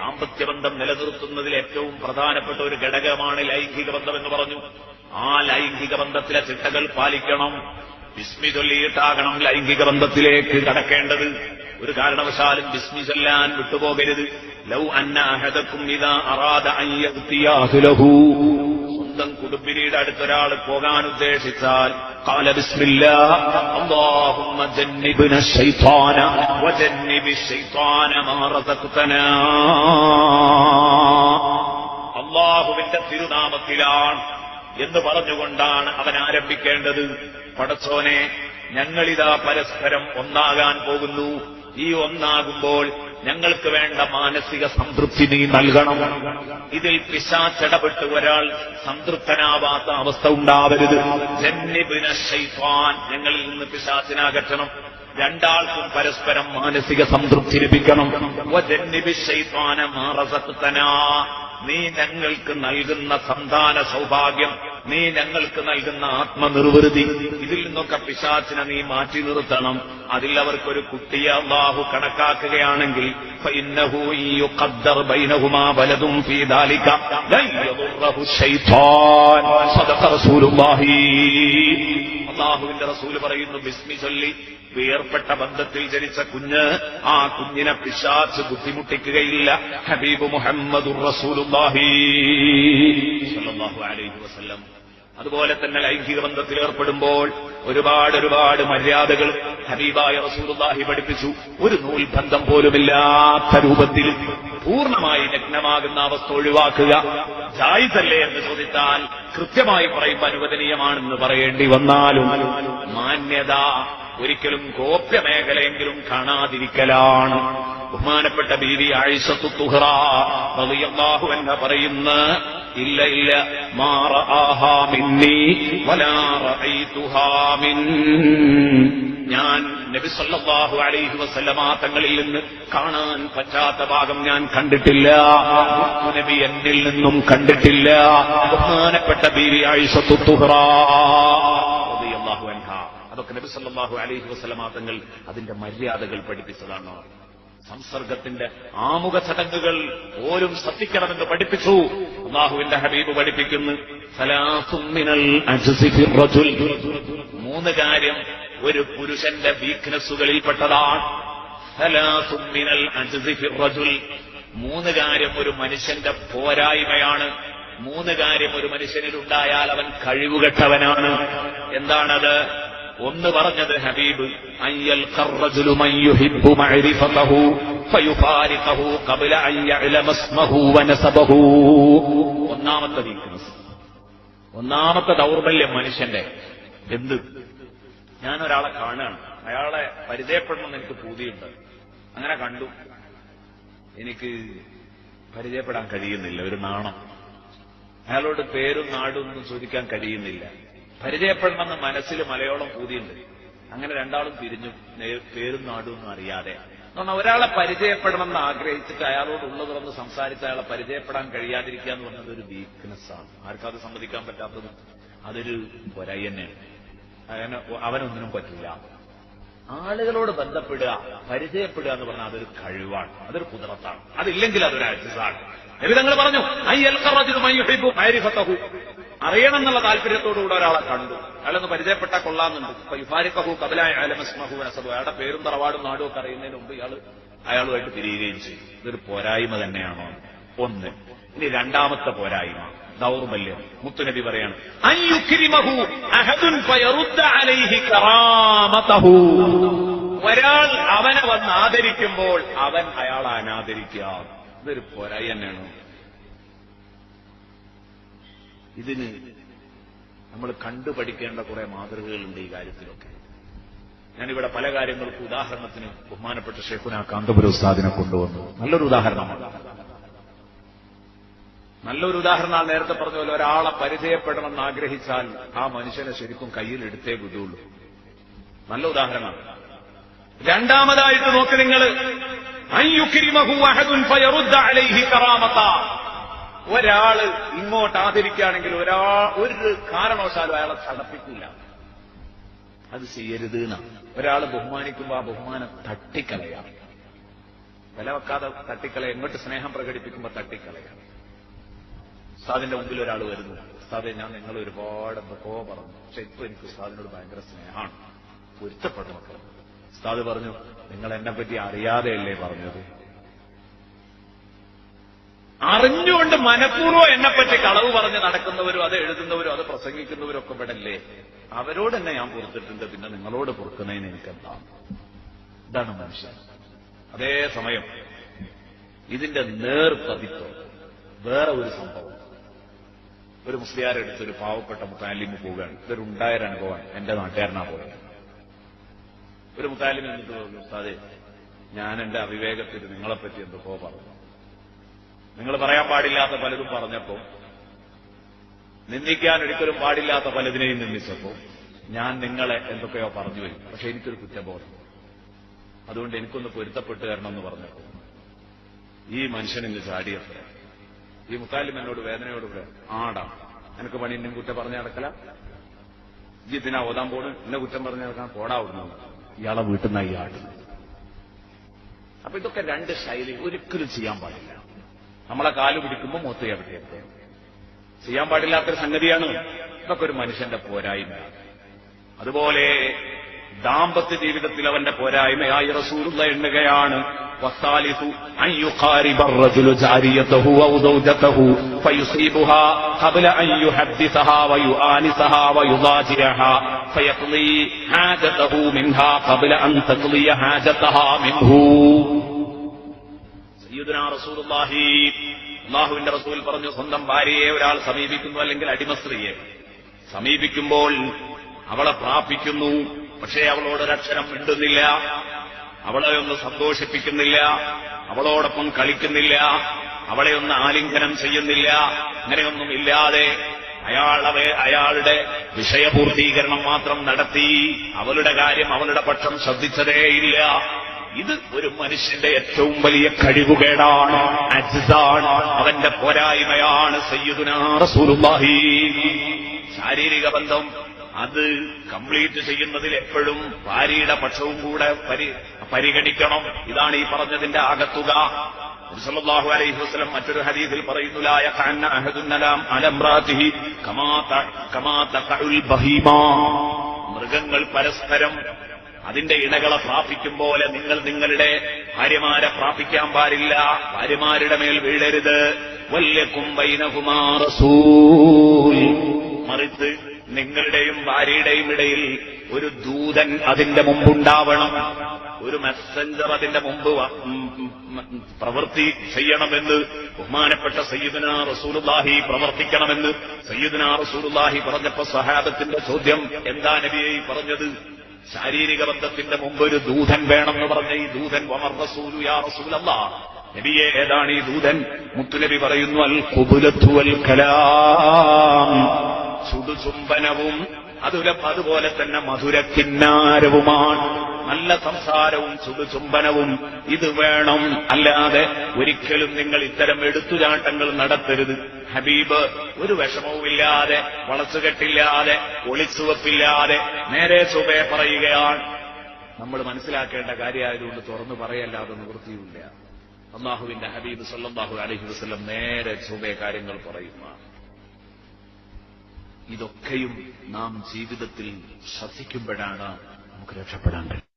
ദാമ്പത്യ ബന്ധം നിലനിർത്തുന്നതിൽ ഏറ്റവും പ്രധാനപ്പെട്ട ഒരു ഘടകമാണ് ലൈംഗിക ബന്ധം എന്ന് പറഞ്ഞു. ആ ലൈംഗിക ബന്ധത്തിലെ ചിട്ടകൾ പാലിക്കണം. ബിസ്മി ചൊല്ലിയിട്ടാകണം ലൈംഗിക ബന്ധത്തിലേക്ക് കടക്കേണ്ടത്. ഒരു കാരണവശാലും ബിസ്മി ചൊല്ലാൻ വിട്ടുപോകരുത്. ലൗ അന്ന അഹദക്കും ഇദാ അറാദ അൻ യഅ്തിയ അഹ്ലഹു, സ്വന്തം കുടുംബിനിയുടെ അടുത്തൊരാൾ പോകാൻ ഉദ്ദേശിച്ചാൽ ഖാല ബിസ്മില്ലാഹ് അല്ലാഹുമ്മ ജന്നിബ്ന ശൈത്വാന വജന്നിബി ശൈത്വാന മാ റസഖ്തനാ, അല്ലാഹുവിന്റെ തിരുനാമത്തിലാണ് എന്ന് പറഞ്ഞുകൊണ്ടാണ് അവൻ ആരംഭിക്കേണ്ടത്. പടച്ചോനെ, ഞങ്ങളിതാ പരസ്പരം ഒന്നാകാൻ പോകുന്നു. ഈ ഒന്നാകുമ്പോൾ ഞങ്ങൾക്ക് വേണ്ട മാനസിക സംതൃപ്തി നീ നൽകണം. ഇതിൽ പിശാചിടപെട്ട് ഒരാൾ സംതൃപ്തനാവാത്ത അവസ്ഥ ഉണ്ടാവരുത്. ജന്നിബ്ന ശൈത്വാൻ, ഞങ്ങളിൽ നിന്ന് പിശാചിനെ അകറ്റണം. രണ്ടാൾക്കും പരസ്പരം മാനസിക സംതൃപ്തി ലഭിക്കണം. വജന്നിബി ശൈത്വാന മാ റസഖ്തനാ, നീ ഞങ്ങൾക്ക് നൽകുന്ന സന്താന സൗഭാഗ്യം, നീ ഞങ്ങൾക്ക് നൽകുന്ന ആത്മനിർവൃതി, ഇതിൽ നിന്നൊക്കെ പിശാചിനെ നീ മാറ്റി നിർത്തണം. അതിൽ അവർക്കൊരു കുട്ടിയെ അല്ലാഹു കണക്കാക്കുകയാണെങ്കിൽ ഫഇന്നഹു യുഖദ്ദർ ബൈനഹുമാ വലദുൻ ഫീ ദാലിക ലൻ യദുറഹു ശൈത്വാൻ. സദഖ റസൂലുള്ളാഹി. അല്ലാഹുവിന്റെ റസൂൽ പറയുന്നു, ബിസ്മി ചൊല്ലി വേർപ്പെട്ട ബന്ധത്തിൽ ജനിച്ച കുഞ്ഞ്, ആ കുഞ്ഞിനെ പിശാച് ബുദ്ധിമുട്ടിക്കുകയില്ല. ഹബീബ് മുഹമ്മദുർ റസൂലുള്ളാഹി സ്വല്ലല്ലാഹു അലൈഹി വസല്ലം. അതുപോലെ തന്നെ ലൈംഗിക ബന്ധത്തിൽ ഏർപ്പെടുമ്പോൾ ഒരുപാട് മര്യാദകൾ ഹബീബായ റസൂലുള്ളാഹി പഠിപ്പിച്ചു. ഒരു നൂൽബന്ധം പോലുമില്ലാത്ത രൂപത്തിൽ പൂർണ്ണമായി നഗ്നമാകുന്ന അവസ്ഥ ഒഴിവാക്കുക. ജായിസല്ലേ എന്ന് ചോദിച്ചാൽ കൃത്യമായി പറയുമ്പോൾ അനുവദനീയമാണെന്ന് പറയേണ്ടി വന്നാലും മാന്യത ഒരിക്കലും ഗോപ്യ മേഖലയെങ്കിലും കാണാതിരിക്കലാണ്. ബഹുമാനപ്പെട്ട ബീവി ആയിഷത്തു തുഹ്റ റളിയല്ലാഹു അൻഹ പറയുന്ന, ഇല്ല മാ റആഹാ മിന്നി വലാ റഅയ്തുഹാ മിൻ, ഞാൻ നബി സല്ലല്ലാഹു അലൈഹി വസല്ലമ തങ്ങളിൽ നിന്ന് കാണാൻ പറ്റാത്ത ഭാഗം ഞാൻ കണ്ടിട്ടില്ല, നബി എന്നിൽ നിന്നും കണ്ടിട്ടില്ല. ബഹുമാനപ്പെട്ട ബീവി ആയിഷത്തു തുഹ്റ റളിയല്ലാഹു അൻഹ. അതൊക്കെ നബി സല്ലല്ലാഹു അലൈഹി വസല്ലമ തങ്ങൾ അതിന്റെ മര്യാദകൾ പഠിപ്പിച്ചതാണ്. സംസർഗത്തിന്റെ ആമുഖ ചടങ്ങുകൾ പോലും ശ്രദ്ധിക്കണമെന്ന് പഠിപ്പിച്ചു. അല്ലാഹുവിന്റെ ഹബീബ് പഠിപ്പിക്കുന്നു, സലാസും മിനൽ അജ്സി ഫിർ റജുൽ, മൂന്ന് കാര്യം ഒരു പുരുഷന്റെ വീക്ക്നെസ്സുകളിൽപ്പെട്ടതാണ്. സലാസും മിനൽ അജ്സി ഫിർ റജുൽ, മൂന്ന് കാര്യം ഒരു മനുഷ്യന്റെ പോരായ്മയാണ്. മൂന്ന് കാര്യം ഒരു മനുഷ്യനിലുണ്ടായാൽ അവൻ കഴിവുകെട്ടവനാണ്. എന്താണത്? ഒന്ന് പറഞ്ഞത് ഹബീബ്, അയ്യൽ ഖർറജുലു മൻ യുഹിബ്ബു മഅരിഫതഹു ഫയുഫാരിഖഹു ഖബ്ല അൻ യഅലമ ഇസ്മഹു വനസബഹു. ഒന്നാമത്തെ വീക്ക്നസ്, ഒന്നാമത്തെ ദൗർബല്യം മനുഷ്യന്റെ. എന്ത്? ഞാനൊരാളെ കാണുകയാണ്, അയാളെ പരിചയപ്പെടണമെന്ന് എനിക്ക് പൂതിയുണ്ട്. അങ്ങനെ കണ്ടു, എനിക്ക് പരിചയപ്പെടാൻ കഴിയുന്നില്ല, ഒരു നാണം. അയാളോട് പേരും നാടും ഒന്നും ചോദിക്കാൻ കഴിയുന്നില്ല. പരിചയപ്പെടണമെന്ന് മനസ്സിൽ മലയോളം പൂതിയുണ്ട്. അങ്ങനെ രണ്ടാളും പിരിഞ്ഞു, പേരും നാടും ഒന്നും അറിയാതെ. എന്നാൽ ഒരാളെ പരിചയപ്പെടണമെന്ന് ആഗ്രഹിച്ചിട്ട് അയാളോട് ഉള്ളതൊന്ന് സംസാരിച്ച് അയാളെ പരിചയപ്പെടാൻ കഴിയാതിരിക്കുക എന്ന് പറഞ്ഞത് ഒരു വീക്ക്നെസ്സാണ്. ആർക്കത് സമ്മതിക്കാൻ പറ്റാത്തത്? അതൊരു പൊരായി തന്നെയാണ്. അങ്ങനെ അവനൊന്നിനും പറ്റില്ല. ആളുകളോട് ബന്ധപ്പെടുക, പരിചയപ്പെടുക എന്ന് പറഞ്ഞാൽ അതൊരു കഴിവാണ്, അതൊരു കുതിരത്താണ്. അതില്ലെങ്കിൽ അതൊരു അജ്സാണ്. നബി പറഞ്ഞു, അയ്യൽ ഖർറജുലു മൻ യുഹിബ്ബു മഅരിഫതഹു, അറിയണം എന്നുള്ള താല്പര്യത്തോടുകൂടെ ഒരാളെ കണ്ടു, അയാളൊന്ന് പരിചയപ്പെട്ടാൽ കൊള്ളാമെന്നുണ്ട്. ഫയുഫാരിഖഹു ഖബ്ല അൻ യഅലമ ഇസ്മഹു വനസബഹു, അയാളുടെ പേരും തറവാടും നാടും ഒക്കെ അറിയുന്നതിന് മുമ്പ് അയാളുമായിട്ട് പിരിയുകയും ചെയ്യും. ഇതൊരു പോരായ്മ തന്നെയാണോ? ഒന്ന്. ഇനി രണ്ടാമത്തെ പോരായ്മ, ദൗർബല്യം. മുത്തുനബി പറയാണ്, അൻ യുക്രിമഹു അഹദുൻ ഫയറുദ്ദ അലൈഹി കറാമതഹു, ഒരാൾ അവനെ വന്ന് ആദരിക്കുമ്പോൾ അവൻ അയാളെ അനാദരിക്കുക. ഇതൊരു പോരായി തന്നെയാണോ? ഇതിന് നമ്മൾ കണ്ടുപഠിക്കേണ്ട കുറെ മാതൃകകളുണ്ട് ഈ കാര്യത്തിലൊക്കെ. ഞാനിവിടെ പല കാര്യങ്ങൾക്കും ഉദാഹരണത്തിന് ബഹുമാനപ്പെട്ട ശൈഖുനാ കാന്തപുര ഉസ്താദിനെ കൊണ്ടുവന്നു. നല്ലൊരു ഉദാഹരണമാണ്. നല്ലൊരു ഉദാഹരണം നേരത്തെ പറഞ്ഞ പോലെ, ഒരാളെ പരിചയപ്പെടണമെന്ന് ആഗ്രഹിച്ചാൽ ആ മനുഷ്യനെ ശരിക്കും കയ്യിൽ എടുത്തേ വിടുള്ളൂ. നല്ല ഉദാഹരണമാണ്. രണ്ടാമതായിട്ട് നോക്ക് നിങ്ങൾ, അൻ യുക്രിമഹു അഹദുൻ ഫയറുദ്ദ അലൈഹി കറാമത, ഒരാള് ഇങ്ങോട്ട് ആദരിക്കുകയാണെങ്കിൽ ഒരു കാരണവശാലും അയാളെ തടപ്പിക്കില്ല. അത് ചെയ്യരുത് എന്നാണ്. ഒരാള് ബഹുമാനിക്കുമ്പോൾ ആ ബഹുമാനം തട്ടിക്കളയാം. വില വെക്കാതെ തട്ടിക്കളയ, എങ്ങോട്ട് സ്നേഹം പ്രകടിപ്പിക്കുമ്പോൾ തട്ടിക്കളയാണ്. ഉസ്താദിന്റെ മുമ്പിൽ ഒരാൾ വരുന്നു, ഉസ്താദെ ഞാൻ നിങ്ങൾ ഒരുപാട് എന്തൊക്കെയോ പറഞ്ഞു, പക്ഷെ ഇപ്പൊ എനിക്ക് ഉസ്താദിനോട് ഭയങ്കര സ്നേഹമാണ്, പൊരുത്തപ്പെടും മക്കൾ. ഉസ്താദ് പറഞ്ഞു, നിങ്ങൾ എന്നെ പറ്റി അറിയാതെയല്ലേ പറഞ്ഞത്? അറിഞ്ഞുകൊണ്ട് മനഃപൂർവ്വം എന്നെപ്പറ്റി കളവ് പറഞ്ഞ് നടക്കുന്നവരും അത് എഴുതുന്നവരും അത് പ്രസംഗിക്കുന്നവരും ഒക്കെ പെടല്ലേ? അവരോട് തന്നെ ഞാൻ പൊറുത്തിട്ടുണ്ട്, പിന്നെ നിങ്ങളോട് പൊറുക്കുന്നതിന് എനിക്കെന്താണ്? ഇതാണ് മനുഷ്യൻ. അതേ സമയം ഇതിന്റെ നേർപതിപ്പ് വേറെ ഒരു സംഭവം. ഒരു മുസ്ലിയാരെടുത്ത് ഒരു പാവപ്പെട്ട മുത്താലിമ് പോവുകയാണ്. ഇതൊരു ഉണ്ടായൊരു അനുഭവമാണ്, എന്റെ നാട്ടുകാരനാ പോയത്. ഒരു മുത്താലിമ് എന്നിട്ട് പറഞ്ഞു, ഉസ്താദേ ഞാൻ എന്റെ അവിവേകത്തിൽ നിങ്ങളെപ്പറ്റി എന്തൊക്കെയോ പറഞ്ഞു, നിങ്ങൾ പറയാൻ പാടില്ലാത്ത പലതും പറഞ്ഞപ്പോ, നിന്ദിക്കാൻ ഒരിക്കലും പാടില്ലാത്ത പലതിനെയും നിന്ദിച്ചപ്പോ ഞാൻ നിങ്ങളെ എന്തൊക്കെയോ പറഞ്ഞു വരും, പക്ഷെ എനിക്കൊരു കുറ്റബോധം, അതുകൊണ്ട് എനിക്കൊന്ന് പൊരുത്തപ്പെട്ട് തരണമെന്ന് പറഞ്ഞപ്പോ ഈ മനുഷ്യനിന്ന് ചാടിയത്ര ഈ മുത്താലിം എന്നോട് വേദനയോടുകൂടെ, ആടാ എനിക്ക് പണി എന്നെ കുറ്റം പറഞ്ഞു നടക്കല, ഇതിനാ ഓതാൻ പോണ്, എന്നെ കുറ്റം പറഞ്ഞു നടക്കാൻ പോടാവുന്നു, ഇയാളെ വീട്ടിൽ നിന്ന് ഈ ആടുന്നു. അപ്പൊ ഇതൊക്കെ രണ്ട് ശൈലി ഒരിക്കലും ചെയ്യാൻ പാടില്ല. നമ്മളെ കാല് പിടിക്കുമ്പോൾ മൊത്തം എവിടെയൊക്കെ ചെയ്യാൻ പാടില്ലാത്തൊരു സംഗതിയാണ്. ഇതൊക്കെ ഒരു മനുഷ്യന്റെ പോരായ്മയാണ്. അതുപോലെ ദാമ്പത്യ ജീവിതത്തിൽ അവന്റെ പോരായ്മയായി റസൂലുള്ള എണ്ണുകയാണ്, والثالث أن يقارب الرجل جاريته أو زوجته فيصيبها قبل أن يحدثها ويؤانسها ويضاجعها فيقضي حاجته منها قبل أن تقضي حاجتها منه. സയ്യിദുനാ റസൂലുള്ളാഹി, അല്ലാഹുവിന്റെ റസൂൽ പറഞ്ഞു, സ്വന്തം ഭാര്യയെ ഒരാൾ സമീപിക്കുന്നു, അല്ലെങ്കിൽ അടിമസ്ത്രീയെ സമീപിക്കുമ്പോൾ അവളെ പ്രാപിക്കുന്നു, പക്ഷേ അവളോടൊരക്ഷരം മിണ്ടുന്നില്ല, അവളെ ഒന്ന് സന്തോഷിപ്പിക്കുന്നില്ല, അവളോടൊപ്പം കളിക്കുന്നില്ല, അവളെ ഒന്ന് ആലിംഗനം ചെയ്യുന്നില്ല, അങ്ങനെയൊന്നും ഇല്ലാതെ അയാളുടെ വിഷയപൂർത്തീകരണം മാത്രം നടത്തി അവളുടെ കാര്യം അവളുടെ പക്ഷം ശ്രദ്ധിച്ചതേയില്ല. ഇത് ഒരു മനുഷ്യന്റെ ഏറ്റവും വലിയ കഴിവുകേടാണ്, അജ്സാണ്, അവന്റെ പോരായ്മയാണ്. സയ്യിദുനാ റസൂലുള്ളാഹി ശാരീരിക ബന്ധം അത് കംപ്ലീറ്റ് ചെയ്യുന്നതിൽ എപ്പോഴും ഭാര്യയുടെ പക്ഷവും കൂടെ പരിഗണിക്കണം. ഇതാണ് ഈ പറഞ്ഞതിന്റെ ആകത്തുക. സല്ലല്ലാഹു അലൈഹി വസല്ലം മറ്റൊരു ഹദീസിൽ പറയുന്നു, ലാ യഖഅന്ന അഹദുൻ അലാ ഇംറാതിഹി കമാ തഖഉൽ ബഹീമ. മൃഗങ്ങൾ പരസ്പരം അതിന്റെ ഇണകളെ പ്രാപിക്കും പോലെ നിങ്ങൾ നിങ്ങളുടെ ഭാര്യമാരെ പ്രാപിക്കാൻ പാടില്ല, ഭാര്യമാരുടെ മേൽ വീഴരുത്. വല്ലക്കും ബൈനഹുമാ റസൂൽ. മറിച്ച് നിങ്ങളുടെയും ഭാര്യയുടെയും ഇടയിൽ ഒരു ദൂതൻ അതിന്റെ മുമ്പുണ്ടാവണം, ഒരു മെസ്സഞ്ചർ അതിന്റെ മുമ്പ് പ്രവൃത്തി ചെയ്യണമെന്ന് ബഹുമാനപ്പെട്ട സയ്യിദുനാ റസൂലുള്ളാഹി പ്രവർത്തിക്കണമെന്ന് സയ്യിദുനാ റസൂലുള്ളാഹി പറഞ്ഞപ്പോ സഹാബത്തിന്റെ ചോദ്യം, എന്താ നബിയെ പറഞ്ഞത്? ശാരീരിക ബന്ധത്തിന്റെ മുമ്പ് ഒരു ദൂതൻ വേണമെന്ന് പറഞ്ഞ ഈ ദൂതൻ വമർ റസൂലു യാ റസൂലല്ലാഹ്, നബിയെ ഏതാണ് ഈ ദൂതൻ? മുത്തുനബി പറയുന്നു, അൽ ഖുബുലത്തു വൽ കലാം, ചുടുചുംബനവും അതുപോലെ തന്നെ മധുരക്കിന്നാരവുമാണ്. നല്ല സംസാരവും ചുടുചുംബനവും ഇത് വേണം, അല്ലാതെ ഒരിക്കലും നിങ്ങൾ ഇത്തരം എടുത്തുചാട്ടങ്ങൾ നടത്തരുത്. ഹബീബ് ഒരു വിഷമവുമില്ലാതെ, വളച്ചുകെട്ടില്ലാതെ, ഒളിച്ചുവെപ്പില്ലാതെ നേരെ ചൊവ്വേ പറയുകയാണ്. നമ്മൾ മനസ്സിലാക്കേണ്ട കാര്യമായതുകൊണ്ട് തുറന്നു പറയല്ലാതെ നിവൃത്തിയില്ല. അല്ലാഹുവിന്റെ ഹബീബ് സല്ലല്ലാഹു അലൈഹി വസല്ലം നേരെ ചൊവ്വേ കാര്യങ്ങൾ പറയുന്ന. ഇതൊക്കെയും നാം ജീവിതത്തിൽ ശ്രദ്ധിക്കുമ്പോഴാണ് നമുക്ക് രക്ഷപ്പെടാൻ കഴിയും.